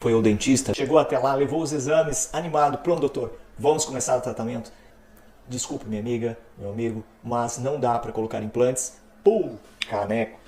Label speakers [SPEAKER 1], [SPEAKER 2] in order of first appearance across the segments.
[SPEAKER 1] foi ao dentista, chegou até lá, levou os exames, animado, pronto doutor, vamos começar o tratamento. Desculpe minha amiga, meu amigo, mas não dá para colocar implantes. Pum, caneco.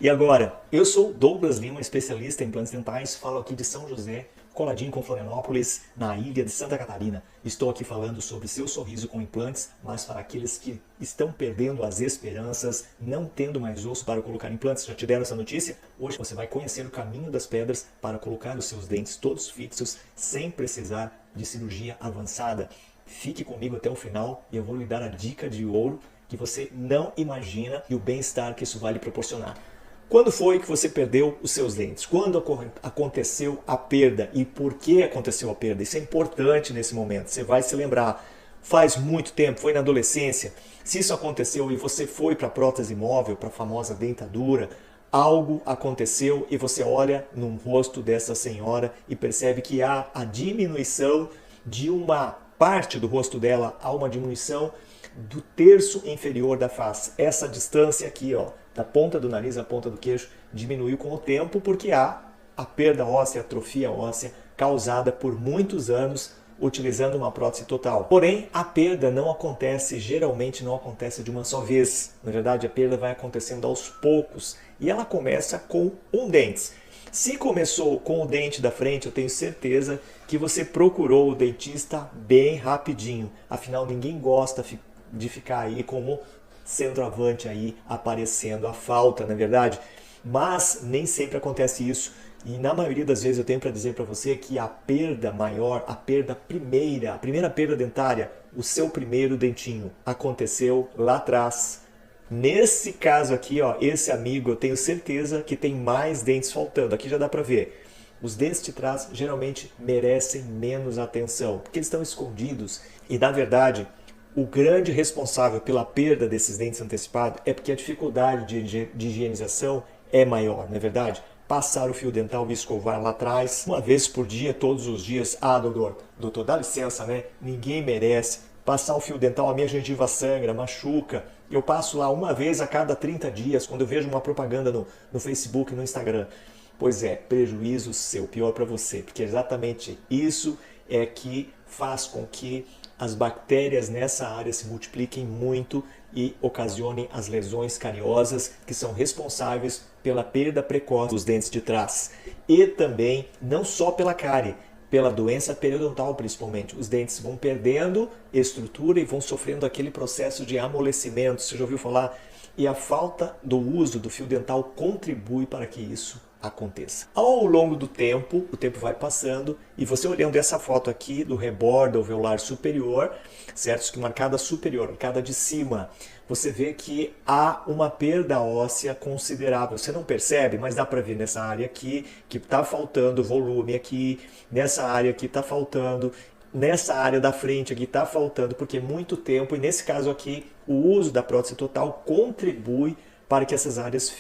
[SPEAKER 1] E agora, eu sou Douglas Lima, especialista em implantes dentais, falo aqui de São José, coladinho com Florianópolis, na ilha de Santa Catarina. Estou aqui falando sobre seu sorriso com implantes, mas para aqueles que estão perdendo as esperanças, não tendo mais osso para colocar implantes, já te deram essa notícia? Hoje você vai conhecer o caminho das pedras para colocar os seus dentes todos fixos, sem precisar de cirurgia avançada. Fique comigo até o final e eu vou lhe dar a dica de ouro que você não imagina e o bem-estar que isso vai lhe proporcionar. Quando foi que você perdeu os seus dentes? Quando aconteceu a perda e por que aconteceu a perda? Isso é importante nesse momento, você vai se lembrar. Faz muito tempo, foi na adolescência. Se isso aconteceu e você foi para a prótese móvel, para a famosa dentadura, algo aconteceu e você olha no rosto dessa senhora e percebe que há a diminuição de uma parte do rosto dela, há uma diminuição do terço inferior da face. Essa distância aqui, ó, da ponta do nariz à ponta do queixo, diminuiu com o tempo porque há a perda óssea, a atrofia óssea, causada por muitos anos utilizando uma prótese total. Porém, a perda não acontece, geralmente não acontece de uma só vez. Na verdade, a perda vai acontecendo aos poucos e ela começa com um dente. Se começou com o dente da frente, eu tenho certeza que você procurou o dentista bem rapidinho. Afinal, ninguém gosta de ficar aí como centroavante aí aparecendo a falta, na verdade. Mas nem sempre acontece isso. E na maioria das vezes eu tenho para dizer para você que a perda maior, a primeira perda dentária, o seu primeiro dentinho, aconteceu lá atrás. Nesse caso aqui, ó, esse amigo, eu tenho certeza que tem mais dentes faltando. Aqui já dá para ver. Os dentes de trás geralmente merecem menos atenção, porque eles estão escondidos. E na verdade, o grande responsável pela perda desses dentes antecipados é porque a dificuldade de higienização é maior, não é verdade? Passar o fio dental e escovar lá atrás, uma vez por dia, todos os dias. Ah, doutor, dá licença, né? Ninguém merece. Passar o fio dental, a minha gengiva sangra, machuca. Eu passo lá uma vez a cada 30 dias, quando eu vejo uma propaganda no Facebook, no Instagram. Pois é, prejuízo seu, pior para você, porque exatamente isso é que faz com que as bactérias nessa área se multipliquem muito e ocasionem as lesões cariosas que são responsáveis pela perda precoce dos dentes de trás. E também, não só pela cárie, pela doença periodontal principalmente. Os dentes vão perdendo estrutura e vão sofrendo aquele processo de amolecimento. Você já ouviu falar? E a falta do uso do fio dental contribui para que isso aconteça. Ao longo do tempo, o tempo vai passando e você olhando essa foto aqui do rebordo alveolar superior, certo? Que marcada superior, marcada de cima, você vê que há uma perda óssea considerável. Você não percebe, mas dá para ver nessa área aqui que está faltando volume aqui, nessa área aqui está faltando, nessa área da frente aqui está faltando, porque é muito tempo, e nesse caso aqui, o uso da prótese total contribui para que essas áreas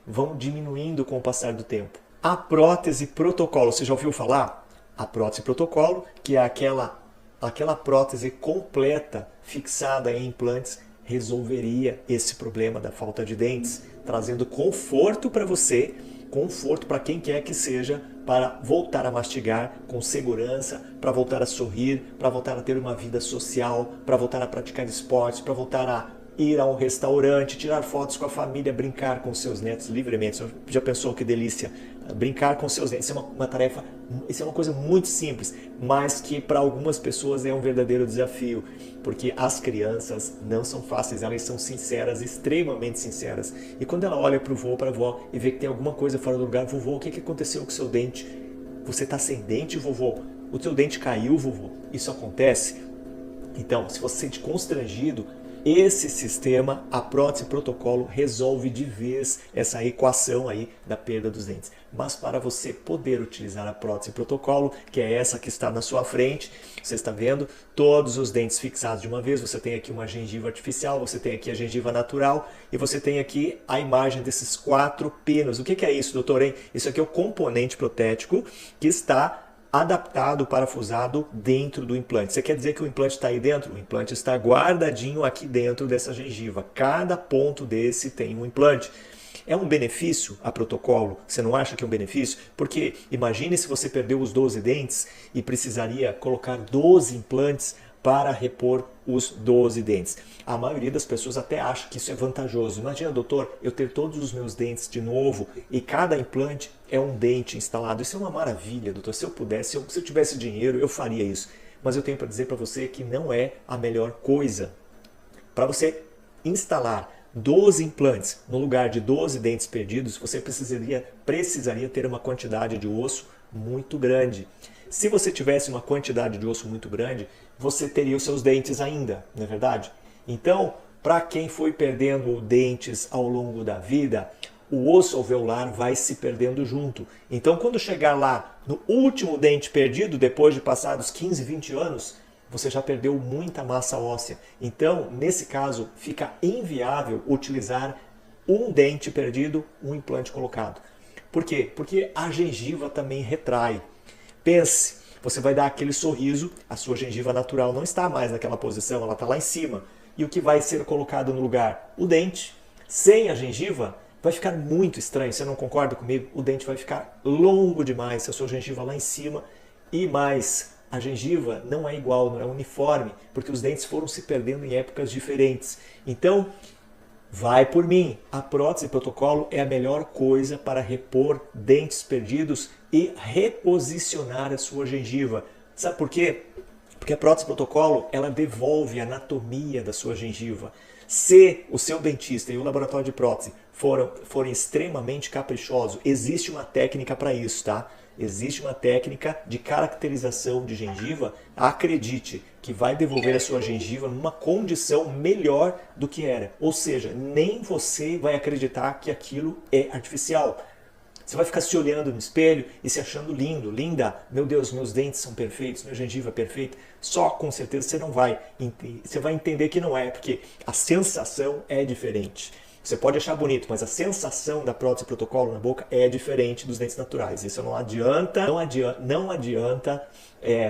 [SPEAKER 1] vão diminuindo com o passar do tempo. A prótese protocolo, você já ouviu falar? A prótese protocolo, que é aquela prótese completa, fixada em implantes, resolveria esse problema da falta de dentes, trazendo conforto para você, conforto para quem quer que seja, para voltar a mastigar com segurança, para voltar a sorrir, para voltar a ter uma vida social, para voltar a praticar esportes, para voltar a ir a um restaurante, tirar fotos com a família, brincar com seus netos livremente. Você já pensou que delícia? Brincar com seus netos. Isso é uma tarefa, isso é uma coisa muito simples, mas que para algumas pessoas é um verdadeiro desafio, porque as crianças não são fáceis, elas são sinceras, extremamente sinceras. E quando ela olha para o vô, para a avó e vê que tem alguma coisa fora do lugar, vovô, o que aconteceu com o seu dente? Você está sem dente, vovô? O seu dente caiu, vovô? Isso acontece? Então, se você se sente constrangido, esse sistema, a prótese protocolo, resolve de vez essa equação aí da perda dos dentes. Mas para você poder utilizar a prótese protocolo, que é essa que está na sua frente, você está vendo todos os dentes fixados de uma vez, você tem aqui uma gengiva artificial, você tem aqui a gengiva natural e você tem aqui a imagem desses 4 pinos. O que é isso, doutor? Hein? Isso aqui é o componente protético que está adaptado, parafusado dentro do implante. Você quer dizer que o implante está aí dentro? O implante está guardadinho aqui dentro dessa gengiva. Cada ponto desse tem um implante. É um benefício a protocolo? Você não acha que é um benefício? Porque imagine se você perdeu os 12 dentes e precisaria colocar 12 implantes para repor os 12 dentes. A maioria das pessoas até acha que isso é vantajoso. Imagina, doutor, eu ter todos os meus dentes de novo e cada implante é um dente instalado. Isso é uma maravilha, doutor. Se eu pudesse, se eu tivesse dinheiro, eu faria isso. Mas eu tenho para dizer para você que não é a melhor coisa. Para você instalar 12 implantes no lugar de 12 dentes perdidos, você precisaria ter uma quantidade de osso muito grande. Se você tivesse uma quantidade de osso muito grande, você teria os seus dentes ainda, não é verdade? Então, para quem foi perdendo dentes ao longo da vida, o osso alveolar vai se perdendo junto. Então, quando chegar lá no último dente perdido, depois de passados 15, 20 anos, você já perdeu muita massa óssea. Então, nesse caso, fica inviável utilizar um dente perdido, um implante colocado. Por quê? Porque a gengiva também retrai. Pense, você vai dar aquele sorriso, a sua gengiva natural não está mais naquela posição, ela está lá em cima. E o que vai ser colocado no lugar? O dente. Sem a gengiva, vai ficar muito estranho. Você não concorda comigo? O dente vai ficar longo demais, se a sua gengiva lá em cima. E mais, a gengiva não é igual, não é uniforme, porque os dentes foram se perdendo em épocas diferentes. Então, vai por mim, a prótese protocolo é a melhor coisa para repor dentes perdidos e reposicionar a sua gengiva. Sabe por quê? Porque a prótese protocolo, ela devolve a anatomia da sua gengiva. Se o seu dentista e o laboratório de prótese forem extremamente caprichosos, existe uma técnica para isso, tá? Existe uma técnica de caracterização de gengiva, acredite, que vai devolver a sua gengiva numa condição melhor do que era. Ou seja, nem você vai acreditar que aquilo é artificial. Você vai ficar se olhando no espelho e se achando lindo, linda. Meu Deus, meus dentes são perfeitos, minha gengiva é perfeita. Só com certeza você não vai. Você vai entender que não é, porque a sensação é diferente. Você pode achar bonito, mas a sensação da prótese protocolo na boca é diferente dos dentes naturais. Isso não adianta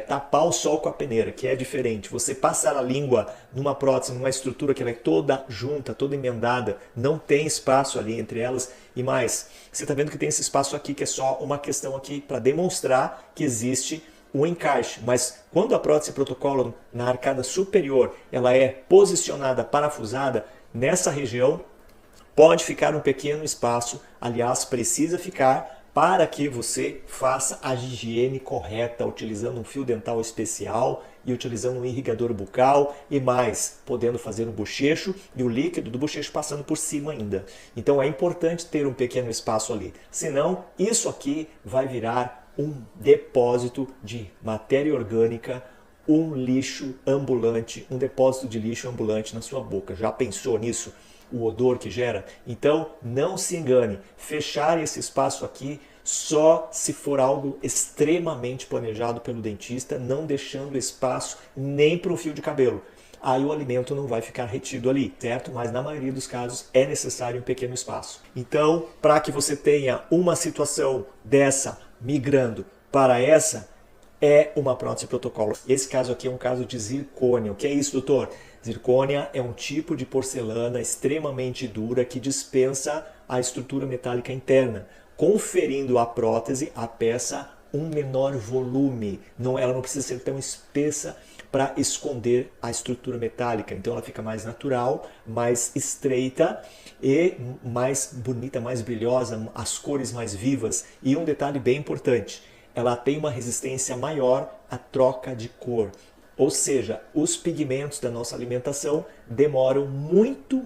[SPEAKER 1] tapar o sol com a peneira, que é diferente. Você passar a língua numa prótese, numa estrutura que ela é toda junta, toda emendada, não tem espaço ali entre elas. E mais, você está vendo que tem esse espaço aqui, que é só uma questão aqui para demonstrar que existe o encaixe, mas quando a prótese protocolo na arcada superior ela é posicionada, parafusada, nessa região pode ficar um pequeno espaço, aliás, precisa ficar para que você faça a higiene correta, utilizando um fio dental especial e utilizando um irrigador bucal e mais, podendo fazer um bochecho e o líquido do bochecho passando por cima ainda. Então é importante ter um pequeno espaço ali, senão isso aqui vai virar um depósito de matéria orgânica, um lixo ambulante, um depósito de lixo ambulante na sua boca. Já pensou nisso? O odor que gera? Então não se engane, fechar esse espaço aqui só se for algo extremamente planejado pelo dentista, não deixando espaço nem para um fio de cabelo. Aí o alimento não vai ficar retido ali, certo? Mas na maioria dos casos é necessário um pequeno espaço. Então, para que você tenha uma situação dessa migrando para essa, é uma prótese protocolo. Esse caso aqui é um caso de zircônia. O que é isso, doutor? Zircônia é um tipo de porcelana extremamente dura que dispensa a estrutura metálica interna, conferindo à prótese, à peça, um menor volume. Ela não precisa ser tão espessa para esconder a estrutura metálica. Então ela fica mais natural, mais estreita e mais bonita, mais brilhosa, as cores mais vivas. E um detalhe bem importante, ela tem uma resistência maior à troca de cor. Ou seja, os pigmentos da nossa alimentação demoram muito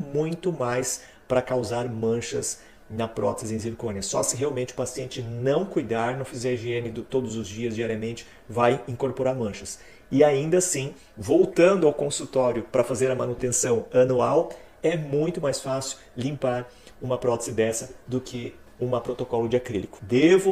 [SPEAKER 1] mais para causar manchas na prótese em zircônia. Só se realmente o paciente não cuidar, não fizer higiene todos os dias, diariamente, vai incorporar manchas. E ainda assim, voltando ao consultório para fazer a manutenção anual, é muito mais fácil limpar uma prótese dessa do que uma protocolo de acrílico. Devo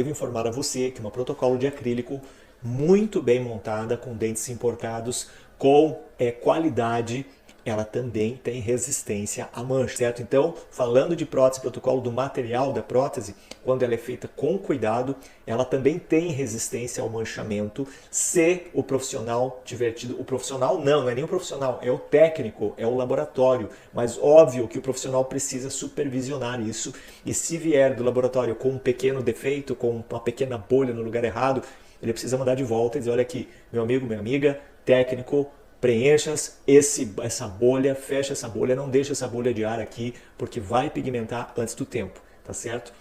[SPEAKER 1] informar a você que uma protocolo de acrílico muito bem montada, com dentes importados, com qualidade, ela também tem resistência à mancha, certo? Então, falando de prótese, protocolo do material da prótese, quando ela é feita com cuidado, ela também tem resistência ao manchamento, se o profissional tiver tido... O profissional não é nem o profissional, é o técnico, é o laboratório, mas óbvio que o profissional precisa supervisionar isso, e se vier do laboratório com um pequeno defeito, com uma pequena bolha no lugar errado, ele precisa mandar de volta e dizer, olha aqui, meu amigo, minha amiga, técnico, preencha essa bolha, fecha essa bolha, não deixa essa bolha de ar aqui, porque vai pigmentar antes do tempo, tá certo?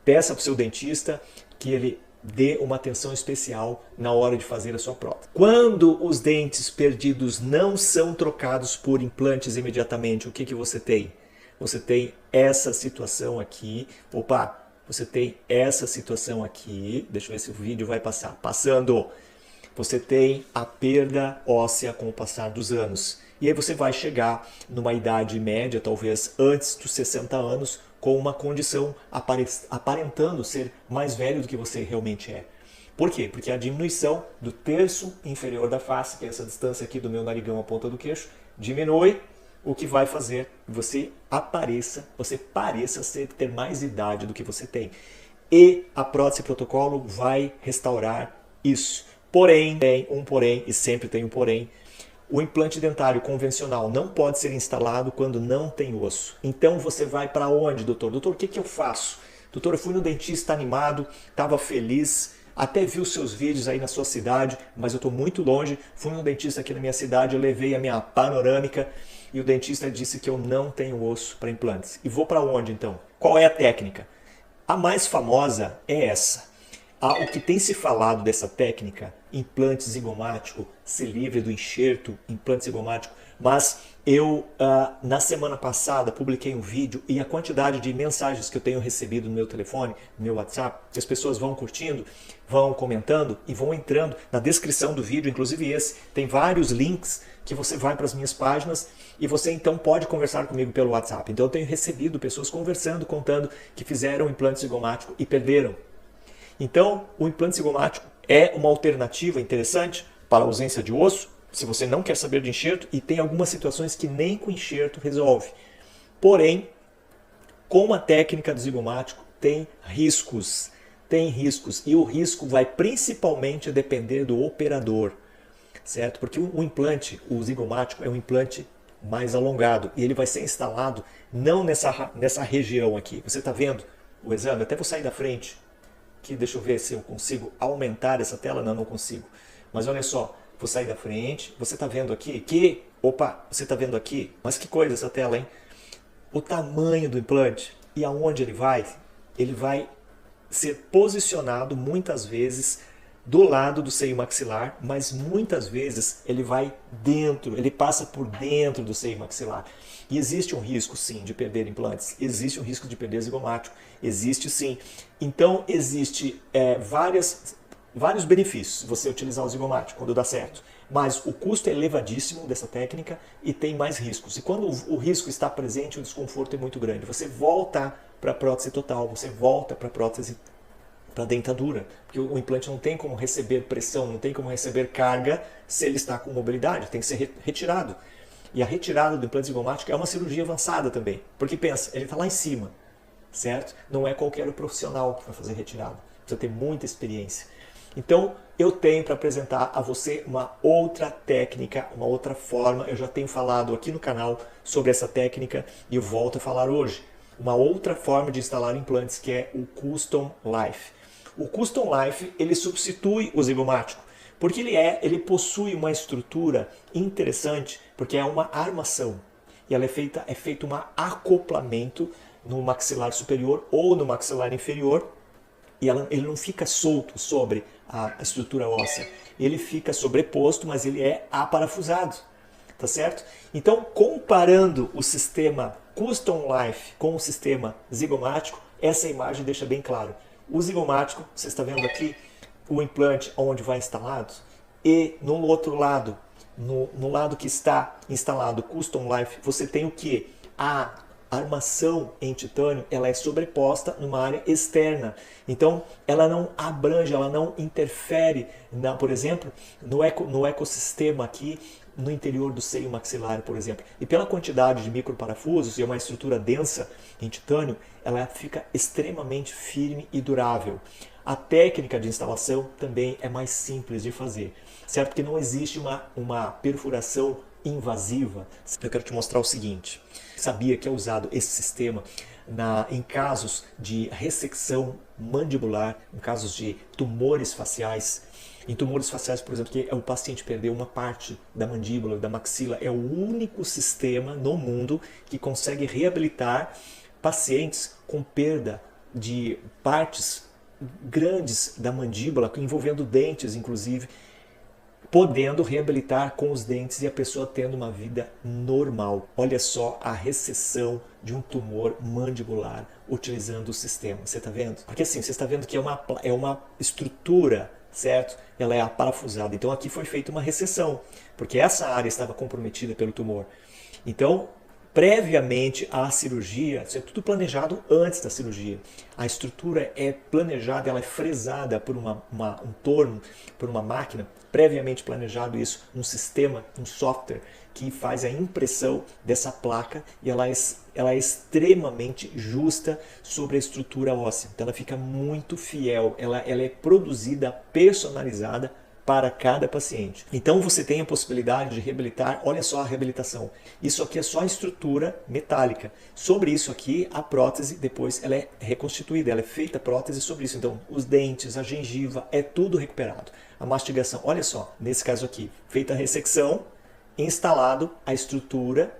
[SPEAKER 1] Peça para o seu dentista que ele dê uma atenção especial na hora de fazer a sua prótese. Quando os dentes perdidos não são trocados por implantes imediatamente, o que você tem? Você tem essa situação aqui, você tem essa situação aqui, deixa eu ver se o vídeo vai passar, passando. Você tem a perda óssea com o passar dos anos. E aí você vai chegar numa idade média, talvez antes dos 60 anos, com uma condição aparentando ser mais velho do que você realmente é. Por quê? Porque a diminuição do terço inferior da face, que é essa distância aqui do meu narigão à ponta do queixo, diminui, o que vai fazer você pareça ter mais idade do que você tem. E a prótese protocolo vai restaurar isso. Porém, tem um porém, e sempre tem um porém, o implante dentário convencional não pode ser instalado quando não tem osso. Então você vai para onde, doutor? Doutor, o que eu faço? Doutor, eu fui no dentista animado, estava feliz, até vi os seus vídeos aí na sua cidade, mas eu estou muito longe. Fui no dentista aqui na minha cidade, eu levei a minha panorâmica e o dentista disse que eu não tenho osso para implantes. E vou para onde então? Qual é a técnica? A mais famosa é essa. O que tem se falado dessa técnica, implante zigomático, se livre do enxerto, implante zigomático, mas eu, na semana passada, publiquei um vídeo e a quantidade de mensagens que eu tenho recebido no meu telefone, no meu WhatsApp, que as pessoas vão curtindo, vão comentando e vão entrando na descrição do vídeo, inclusive esse, tem vários links que você vai para as minhas páginas e você então pode conversar comigo pelo WhatsApp. Então eu tenho recebido pessoas conversando, contando que fizeram implante zigomático e perderam. Então, o implante zigomático é uma alternativa interessante para a ausência de osso, se você não quer saber de enxerto, e tem algumas situações que nem com enxerto resolve. Porém, com a técnica do zigomático, tem riscos. E o risco vai principalmente depender do operador, certo? Porque o implante, o zigomático, é um implante mais alongado, e ele vai ser instalado não nessa região aqui. Você está vendo o exame? Até vou sair da frente. Aqui, deixa eu ver se eu consigo aumentar essa tela. Não consigo. Mas olha só, vou sair da frente. Você está vendo aqui que... Opa, você está vendo aqui? Mas que coisa essa tela, hein? O tamanho do implante e aonde ele vai ser posicionado muitas vezes do lado do seio maxilar, mas muitas vezes ele vai dentro, ele passa por dentro do seio maxilar. E existe um risco, sim, de perder implantes, existe um risco de perder zigomático, existe sim. Então, existe vários benefícios você utilizar o zigomático quando dá certo, mas o custo é elevadíssimo dessa técnica e tem mais riscos. E quando o risco está presente, o desconforto é muito grande. Você volta para a prótese total, você volta para a prótese, para a dentadura, porque o implante não tem como receber pressão, não tem como receber carga se ele está com mobilidade, tem que ser retirado. E a retirada do implante zigomático é uma cirurgia avançada também, porque pensa, ele está lá em cima, certo? Não é qualquer profissional que vai fazer retirada, precisa ter muita experiência. Então, eu tenho para apresentar a você uma outra técnica, uma outra forma. Eu já tenho falado aqui no canal sobre essa técnica e eu volto a falar hoje. Uma outra forma de instalar implantes, que é o Custom Life. O Custom Life, ele substitui o zigomático, porque ele possui uma estrutura interessante, porque é uma armação. E ela é feito um acoplamento no maxilar superior ou no maxilar inferior, e ele não fica solto sobre a estrutura óssea. Ele fica sobreposto, mas ele é aparafusado, tá certo? Então, comparando o sistema Custom Life com o sistema zigomático, essa imagem deixa bem claro. O zigomático, você está vendo aqui o implante onde vai instalado, e no outro lado, no lado que está instalado o Custom Life, você tem o que? A armação em titânio, ela é sobreposta numa área externa. Então, ela não abrange, ela não interfere, por exemplo, no ecossistema aqui, no interior do seio maxilar, por exemplo. E pela quantidade de microparafusos e uma estrutura densa em titânio, ela fica extremamente firme e durável. A técnica de instalação também é mais simples de fazer, certo? Porque não existe uma perfuração invasiva. Eu quero te mostrar o seguinte. Sabia que é usado esse sistema em casos de ressecção mandibular, em casos de tumores faciais. Em tumores faciais, por exemplo, que o paciente perdeu uma parte da mandíbula, da maxila, é o único sistema no mundo que consegue reabilitar pacientes com perda de partes grandes da mandíbula, envolvendo dentes, inclusive, podendo reabilitar com os dentes e a pessoa tendo uma vida normal. Olha só a recessão de um tumor mandibular utilizando o sistema. Você está vendo? Porque assim, você está vendo que é uma estrutura, certo? Ela é aparafusada. Então aqui foi feita uma recessão, porque essa área estava comprometida pelo tumor. Então, previamente à cirurgia, isso é tudo planejado antes da cirurgia. A estrutura é planejada, ela é fresada por um torno, por uma máquina, previamente planejado isso, um sistema, um software que faz a impressão dessa placa e ela é extremamente justa sobre a estrutura óssea. Então ela fica muito fiel, ela é produzida, personalizada para cada paciente. Então você tem a possibilidade de reabilitar, olha só a reabilitação. Isso aqui é só a estrutura metálica. Sobre isso aqui, a prótese depois ela é reconstituída, ela é feita a prótese sobre isso. Então os dentes, a gengiva, é tudo recuperado. A mastigação, olha só, nesse caso aqui, feita a ressecção, instalado a estrutura,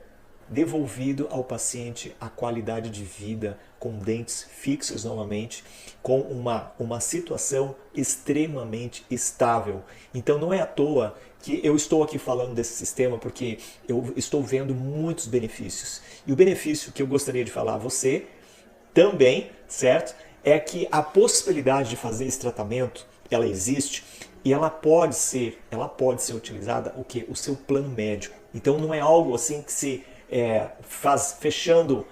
[SPEAKER 1] devolvido ao paciente a qualidade de vida, com dentes fixos novamente, com uma situação extremamente estável. Então não é à toa que eu estou aqui falando desse sistema, porque eu estou vendo muitos benefícios. E o benefício que eu gostaria de falar a você também, certo? É que a possibilidade de fazer esse tratamento, ela existe e ela pode ser utilizada o seu plano médico. Então não é algo assim que se fechando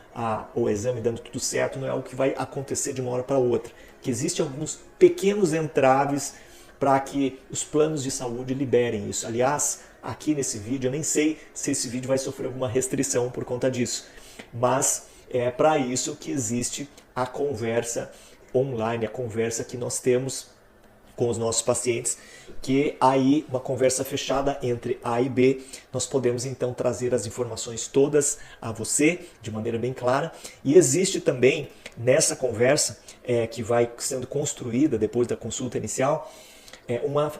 [SPEAKER 1] o exame, dando tudo certo, não é algo que vai acontecer de uma hora para outra. Que existem alguns pequenos entraves para que os planos de saúde liberem isso. Aliás, aqui nesse vídeo, eu nem sei se esse vídeo vai sofrer alguma restrição por conta disso, mas é para isso que existe a conversa online, a conversa que nós temos com os nossos pacientes, que aí uma conversa fechada entre A e B, nós podemos então trazer as informações todas a você de maneira bem clara. E existe também nessa conversa que vai sendo construída depois da consulta inicial,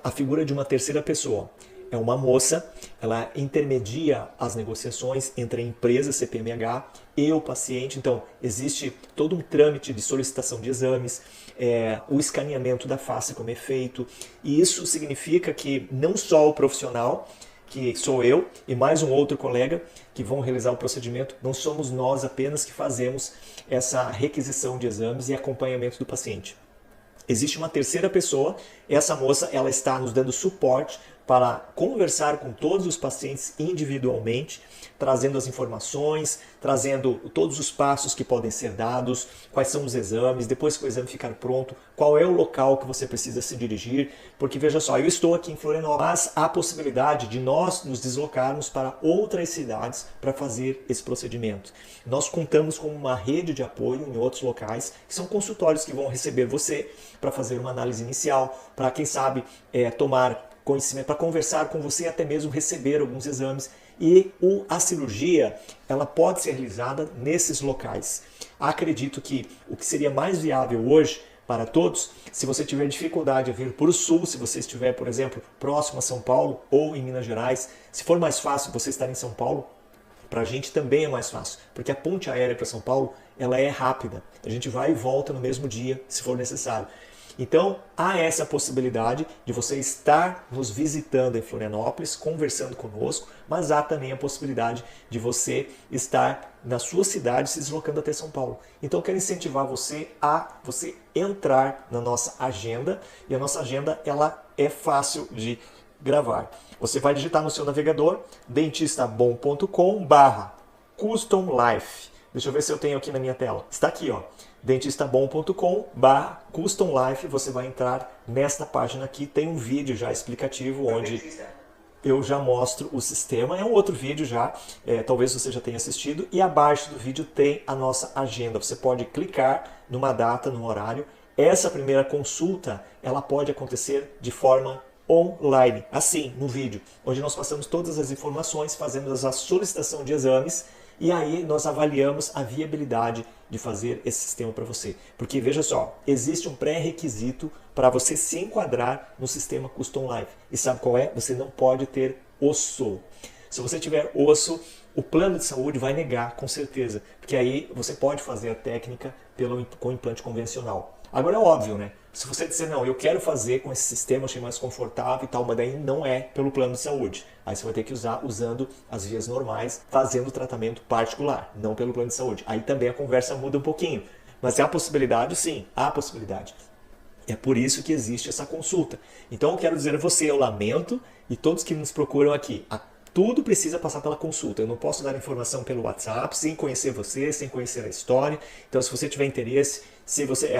[SPEAKER 1] a figura de uma terceira pessoa. É uma moça, ela intermedia as negociações entre a empresa CPMH e o paciente. Então, existe todo um trâmite de solicitação de exames, o escaneamento da face como é feito. E isso significa que não só o profissional, que sou eu e mais um outro colega que vão realizar o procedimento, não somos nós apenas que fazemos essa requisição de exames e acompanhamento do paciente. Existe uma terceira pessoa, essa moça ela está nos dando suporte para conversar com todos os pacientes individualmente, trazendo as informações, trazendo todos os passos que podem ser dados, quais são os exames, depois que o exame ficar pronto, qual é o local que você precisa se dirigir, porque veja só, eu estou aqui em Florianópolis, mas há a possibilidade de nós nos deslocarmos para outras cidades para fazer esse procedimento. Nós contamos com uma rede de apoio em outros locais, que são consultórios que vão receber você para fazer uma análise inicial, para quem sabe tomar conhecimento, para conversar com você e até mesmo receber alguns exames. E a cirurgia ela pode ser realizada nesses locais. Acredito que o que seria mais viável hoje para todos, se você tiver dificuldade a vir para o sul, se você estiver, por exemplo, próximo a São Paulo ou em Minas Gerais, se for mais fácil você estar em São Paulo, para a gente também é mais fácil, porque a ponte aérea para São Paulo ela é rápida. A gente vai e volta no mesmo dia, se for necessário. Então, há essa possibilidade de você estar nos visitando em Florianópolis, conversando conosco, mas há também a possibilidade de você estar na sua cidade se deslocando até São Paulo. Então, eu quero incentivar você a entrar na nossa agenda, e a nossa agenda ela é fácil de gravar. Você vai digitar no seu navegador dentistabom.com/customlife. Deixa eu ver se eu tenho aqui na minha tela. Está aqui, ó, dentistabom.com/customlife. Você vai entrar nesta página aqui, tem um vídeo já explicativo onde eu já mostro o sistema. É um outro vídeo já, talvez você já tenha assistido. E abaixo do vídeo tem a nossa agenda. Você pode clicar numa data, num horário. Essa primeira consulta, ela pode acontecer de forma online, assim, no vídeo, onde nós passamos todas as informações, fazemos a solicitação de exames e aí nós avaliamos a viabilidade de fazer esse sistema para você. Porque veja só, existe um pré-requisito para você se enquadrar no sistema Custom Life. E sabe qual é? Você não pode ter osso. Se você tiver osso, o plano de saúde vai negar, com certeza. Porque aí você pode fazer a técnica com implante convencional. Agora é óbvio, né? Se você disser, não, eu quero fazer com esse sistema, achei mais confortável e tal, mas daí não é pelo plano de saúde. Aí você vai ter que usar usando as vias normais, fazendo tratamento particular, não pelo plano de saúde. Aí também a conversa muda um pouquinho. Mas há possibilidade? Sim, há possibilidade. É por isso que existe essa consulta. Então eu quero dizer a você, eu lamento, e todos que nos procuram aqui, tudo precisa passar pela consulta. Eu não posso dar informação pelo WhatsApp sem conhecer você, sem conhecer a história. Então, se você tiver interesse, se você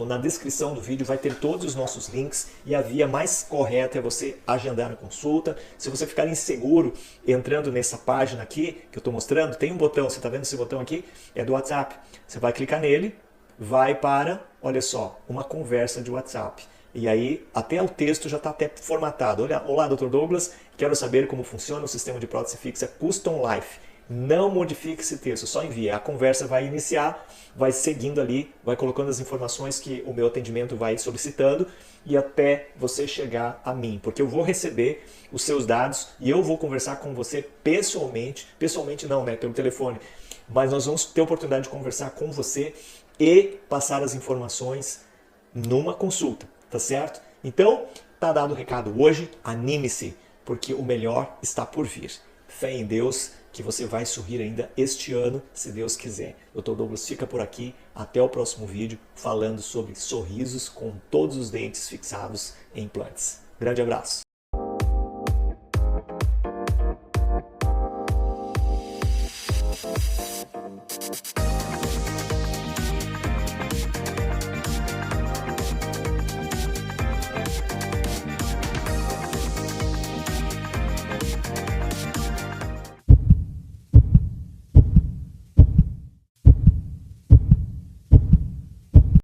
[SPEAKER 1] na descrição do vídeo vai ter todos os nossos links e a via mais correta é você agendar a consulta. Se você ficar inseguro entrando nessa página aqui que eu estou mostrando, tem um botão, você está vendo esse botão aqui? É do WhatsApp. Você vai clicar nele, vai para, olha só, uma conversa de WhatsApp. E aí, até o texto já está até formatado. Olá, Dr. Douglas, quero saber como funciona o sistema de prótese fixa Custom Life. Não modifique esse texto, só envie. A conversa vai iniciar, vai seguindo ali, vai colocando as informações que o meu atendimento vai solicitando e até você chegar a mim. Porque eu vou receber os seus dados e eu vou conversar com você pessoalmente. Pessoalmente não, né? Pelo telefone. Mas nós vamos ter a oportunidade de conversar com você e passar as informações numa consulta. Tá certo? Então, tá dado o recado hoje, anime-se, porque o melhor está por vir. Fé em Deus que você vai sorrir ainda este ano, se Deus quiser. Dr. Douglas fica por aqui, até o próximo vídeo, falando sobre sorrisos com todos os dentes fixados em implantes. Grande abraço!